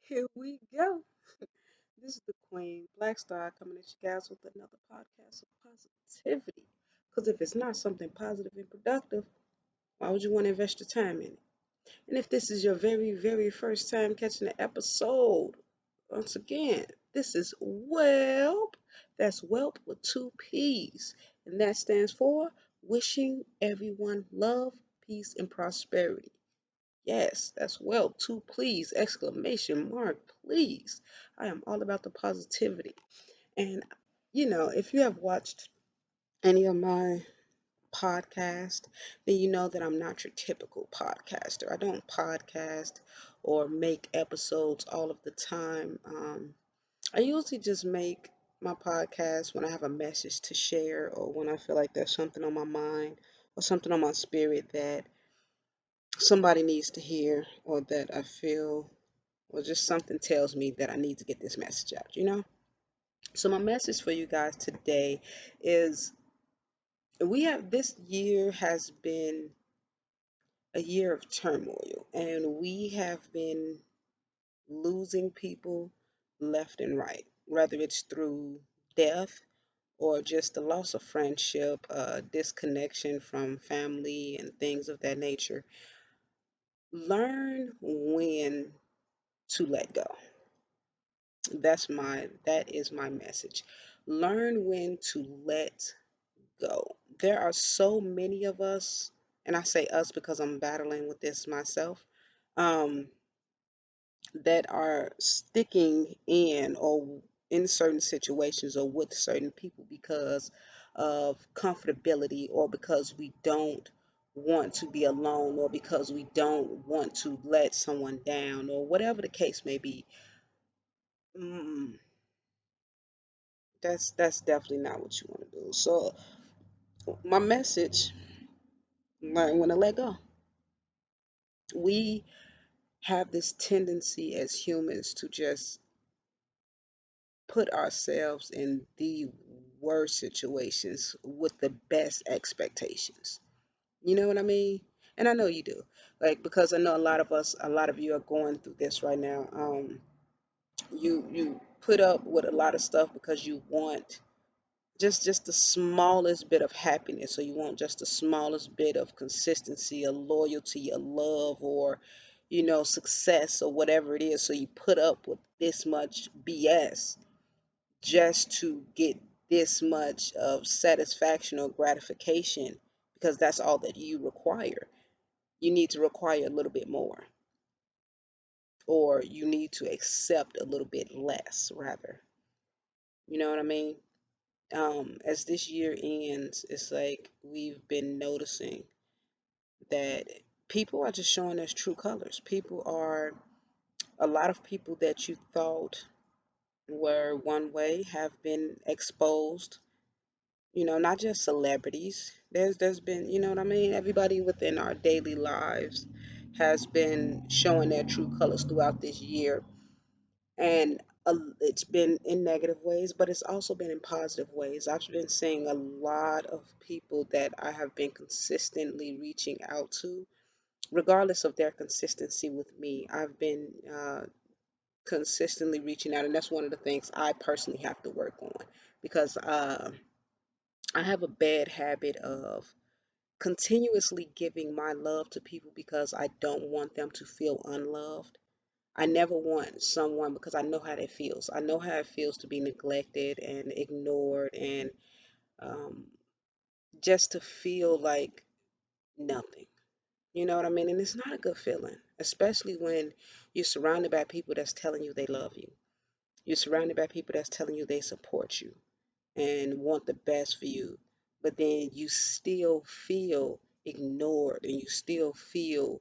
Here we go. This is the Queen Black Star coming at you guys with another podcast of positivity. Because if it's not something positive and productive, why would you want to invest your time in it? And if this is your very, very first time catching the episode, once again, this is WELP. That's WELP with two P's. And that stands for Wishing Everyone Love, Peace, and Prosperity. Yes, that's well too, please! Exclamation mark, please. I am all about the positivity. And if you have watched any of my podcast, then you know that I'm not your typical podcaster. I don't podcast or make episodes all of the time. I usually just make my podcast when I have a message to share or when I feel like there's something on my mind or something on my spirit that somebody needs to hear or that I feel or just something tells me that I need to get this message out. So my message for you guys today is this year has been a year of turmoil and we have been losing people left and right, whether it's through death or just the loss of friendship, disconnection from family and things of that nature. Learn when to let go. That is my message. Learn when to let go. There are so many of us, and I say us because I'm battling with this myself, um, that are sticking in or in certain situations or with certain people because of comfortability or because we don't want to be alone or because we don't want to let someone down or whatever the case may be. Mm, that's definitely not what you want to do. So my message, learn when to let go. We have this tendency as humans to just put ourselves in the worst situations with the best expectations. You know what I mean? And I know you do. Like, because I know a lot of you are going through this right now. You put up with a lot of stuff because you want just the smallest bit of happiness, or you want just the smallest bit of consistency, or loyalty, or love, or success, or whatever it is. So you put up with this much BS just to get this much of satisfaction or gratification because that's all that you require. You need to require a little bit more, or you need to accept a little bit less, rather. You know what I mean? As this year ends, it's like we've been noticing that people are just showing us true colors. A lot of people that you thought were one way have been exposed. Not just celebrities. There's been, you know what I mean? Everybody within our daily lives has been showing their true colors throughout this year. And it's been in negative ways, but it's also been in positive ways. I've been seeing a lot of people that I have been consistently reaching out to, regardless of their consistency with me. I've been consistently reaching out, and that's one of the things I personally have to work on because I have a bad habit of continuously giving my love to people because I don't want them to feel unloved. I never want someone because I know how that feels. I know how it feels to be neglected and ignored and um, just to feel like nothing. You know what I mean? And it's not a good feeling, especially when you're surrounded by people that's telling you they love you. You're surrounded by people that's telling you they support you and want the best for you, but then you still feel ignored and you still feel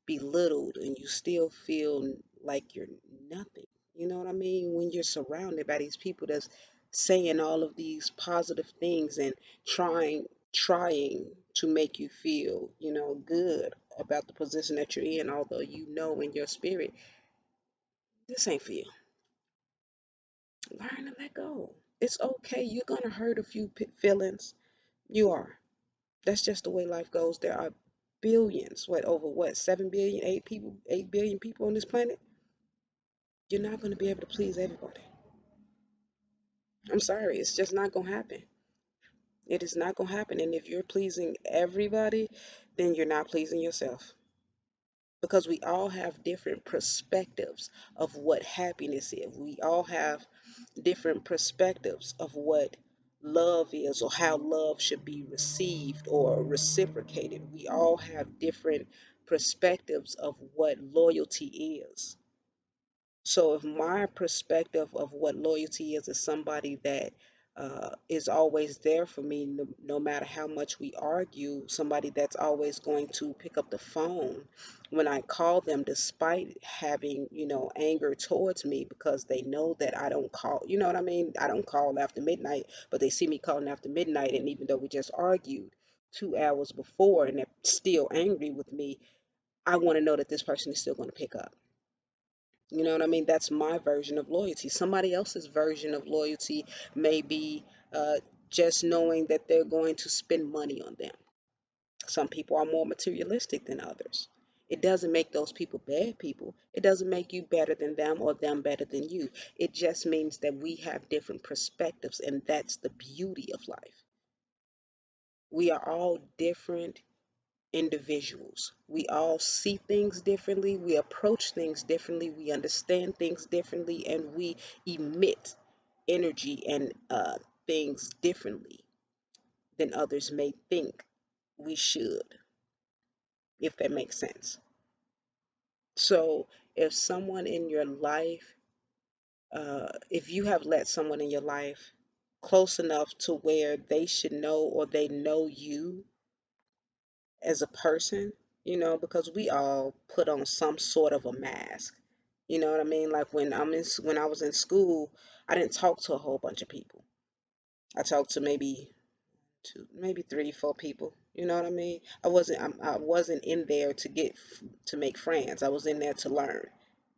belittled and you still feel like you're nothing. You know what I mean? When you're surrounded by these people that's saying all of these positive things and trying to make you feel, good about the position that you're in, although you know in your spirit, this ain't for you. Learn to let go. It's okay. You're gonna hurt a few feelings. You are. That's just the way life goes. There are billions, over what, 7 billion, 8 billion people on this planet? You're not going to be able to please everybody. I'm sorry, it's just not going to happen. It is not going to happen. And if you're pleasing everybody, then you're not pleasing yourself. Because we all have different perspectives of what happiness is. We all have different perspectives of what love is or how love should be received or reciprocated. We all have different perspectives of what loyalty is. So, if my perspective of what loyalty is somebody that is always there for me, no matter how much we argue, somebody that's always going to pick up the phone when I call them, despite having, anger towards me because they know that I don't call, you know what I mean? I don't call after midnight, but they see me calling after midnight, and even though we just argued 2 hours before and they're still angry with me, I want to know that this person is still going to pick up. You know what I mean? That's my version of loyalty. Somebody else's version of loyalty may be just knowing that they're going to spend money on them. Some people are more materialistic than others. It doesn't make those people bad people. It doesn't make you better than them or them better than you. It just means that we have different perspectives, and that's the beauty of life. We are all different individuals. We all see things differently, we approach things differently, we understand things differently, and we emit energy and things differently than others may think we should, if that makes sense. So, if someone in your life, if you have let someone in your life close enough to where they should know or they know you as a person, because we all put on some sort of a mask. You know what I mean? Like when I was in school, I didn't talk to a whole bunch of people. I talked to maybe two, maybe three, four people. You know what I mean? I wasn't in there to make friends. I was in there to learn.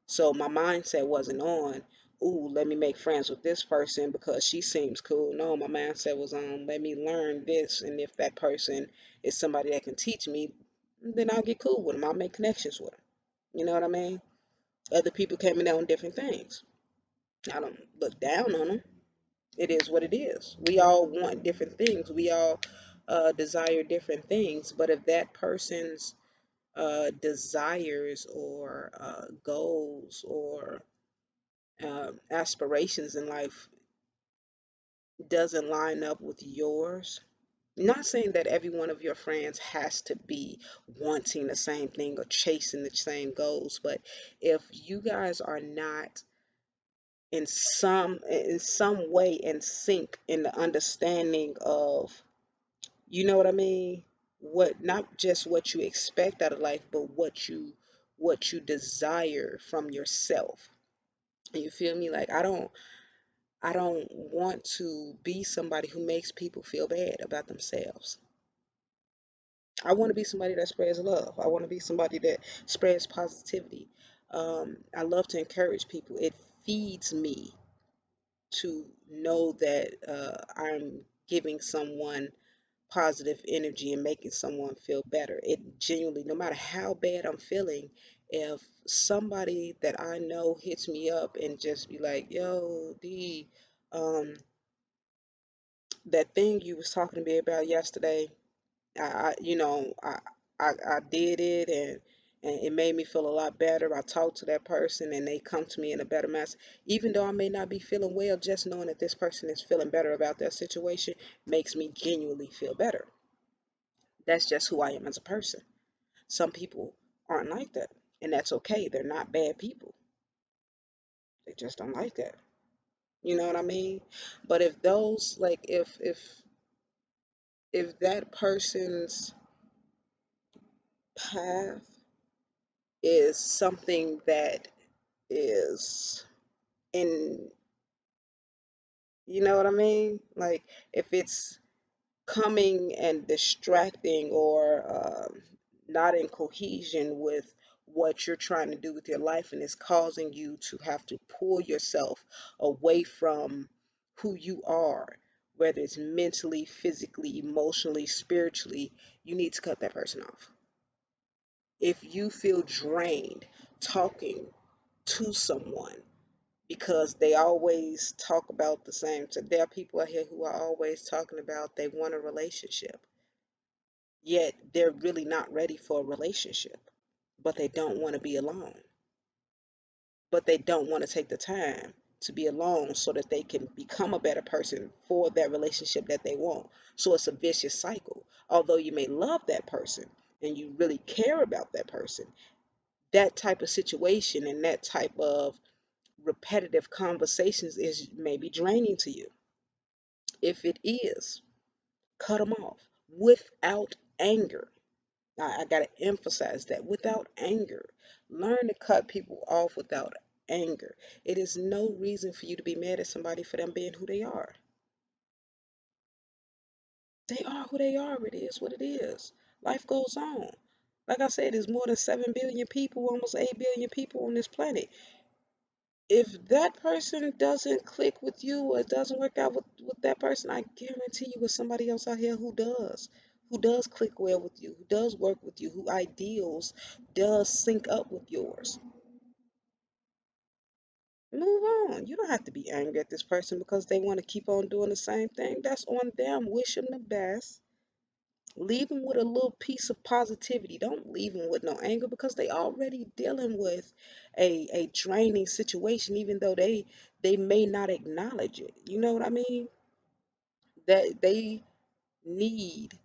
So my mindset wasn't on, ooh, let me make friends with this person because she seems cool. No, my mindset was on, let me learn this. And if that person is somebody that can teach me, then I'll get cool with them. I'll make connections with them. You know what I mean? Other people came in on different things. I don't look down on them. It is what it is. We all want different things. We all desire different things. But if that person's desires or goals or aspirations in life doesn't line up with yours. Not saying that every one of your friends has to be wanting the same thing or chasing the same goals, but if you guys are not in some way in sync in the understanding of, you know what I mean, what not just what you expect out of life, but what you desire from yourself. You feel me? Like I don't want to be somebody who makes people feel bad about themselves. I want to be somebody that spreads love. I want to be somebody that spreads positivity. I love to encourage people. It feeds me to know that I'm giving someone positive energy and making someone feel better. It genuinely, no matter how bad I'm feeling, if somebody that I know hits me up and just be like, yo, D, um, that thing you was talking to me about yesterday, I you know, I did it, and it made me feel a lot better. I talked to that person and they come to me in a better mess. Even though I may not be feeling well, just knowing that this person is feeling better about that situation makes me genuinely feel better. That's just who I am as a person. Some people aren't like that, and that's okay. They're not bad people. They just don't like that. You know what I mean? But if those like if that person's path is something that is in, you know what I mean? Like if it's coming and distracting or not in cohesion with what you're trying to do with your life, and it's causing you to have to pull yourself away from who you are, whether it's mentally, physically, emotionally, spiritually, you need to cut that person off. If you feel drained talking to someone, because they always talk about the same. So there are people out here who are always talking about they want a relationship, yet they're really not ready for a relationship, but they don't want to be alone, but they don't want to take the time to be alone so that they can become a better person for that relationship that they want. So it's a vicious cycle. Although you may love that person and you really care about that person, that type of situation and that type of repetitive conversations is maybe draining to you. If it is, cut them off without anger. I got to emphasize that, without anger. Learn to cut people off without anger. It is no reason for you to be mad at somebody for them being who they are. They are who they are. It is what it is. Life goes on. Like I said, there's more than 7 billion people, almost 8 billion people on this planet. If that person doesn't click with you or it doesn't work out with that person, I guarantee you there's somebody else out here who does click well with you, who does work with you, who ideals does sync up with yours. Move on. You don't have to be angry at this person because they want to keep on doing the same thing. That's on them. Wish them the best. Leave them with a little piece of positivity. Don't leave them with no anger because they already dealing with a draining situation, even though they may not acknowledge it. You know what I mean? That they need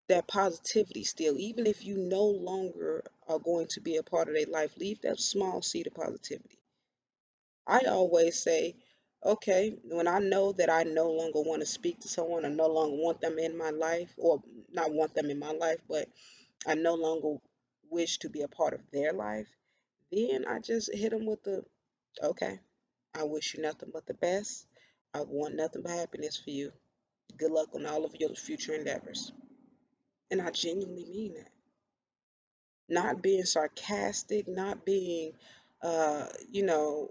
that positivity still, even if you no longer are going to be a part of their life. Leave that small seed of positivity. I always say, okay, when I know that I no longer want to speak to someone, I no longer want them in my life, or not want them in my life, but I no longer wish to be a part of their life, then I just hit them with the, okay, I wish you nothing but the best. I want nothing but happiness for you. Good luck on all of your future endeavors. And I genuinely mean that. Not being sarcastic, not being, you know,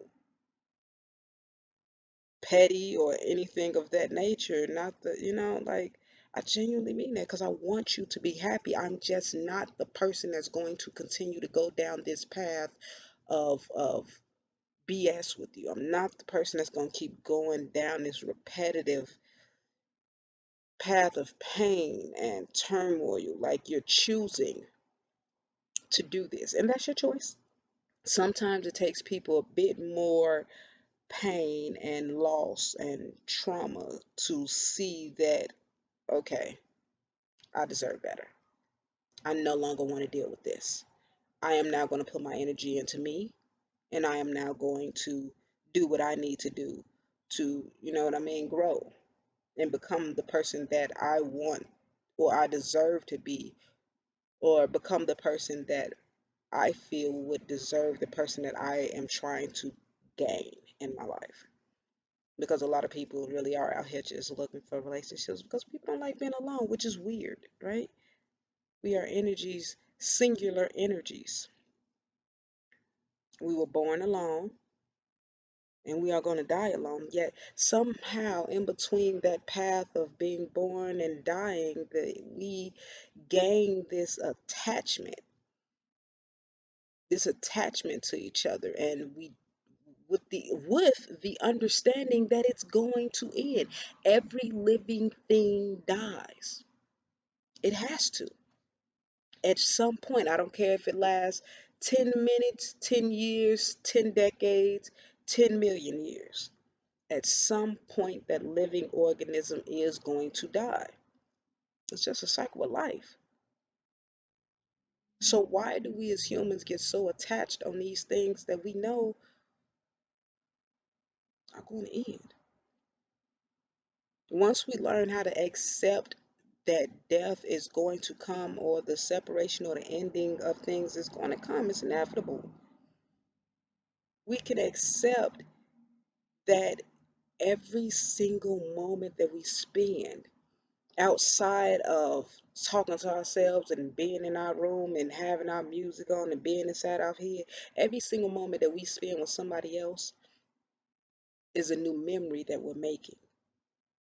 petty or anything of that nature. Not the, like, I genuinely mean that because I want you to be happy. I'm just not the person that's going to continue to go down this path of BS with you. I'm not the person that's going to keep going down this repetitive path of pain and turmoil. Like, you're choosing to do this, and that's your choice. Sometimes it takes people a bit more pain and loss and trauma to see that, okay, I deserve better. I no longer want to deal with this. I am now going to put my energy into me, and I am now going to do what I need to do to, grow and become the person that I want or I deserve to be, or become the person that I feel would deserve the person that I am trying to gain in my life. Because a lot of people really are out here just looking for relationships because people don't like being alone, which is weird, right? We are energies, singular energies. We were born alone and we are going to die alone. Yet somehow in between that path of being born and dying, that we gain this attachment to each other, and we with the understanding that it's going to end. Every living thing dies. It has to. At some point, I don't care if it lasts 10 minutes, 10 years, 10 decades, 10 million years. At some point, that living organism is going to die. It's just a cycle of life. So why do we as humans get so attached on these things that we know are going to end? Once we learn how to accept that death is going to come, or the separation or the ending of things is going to come, it's inevitable. We can accept that every single moment that we spend outside of talking to ourselves and being in our room and having our music on and being inside our head, every single moment that we spend with somebody else is a new memory that we're making.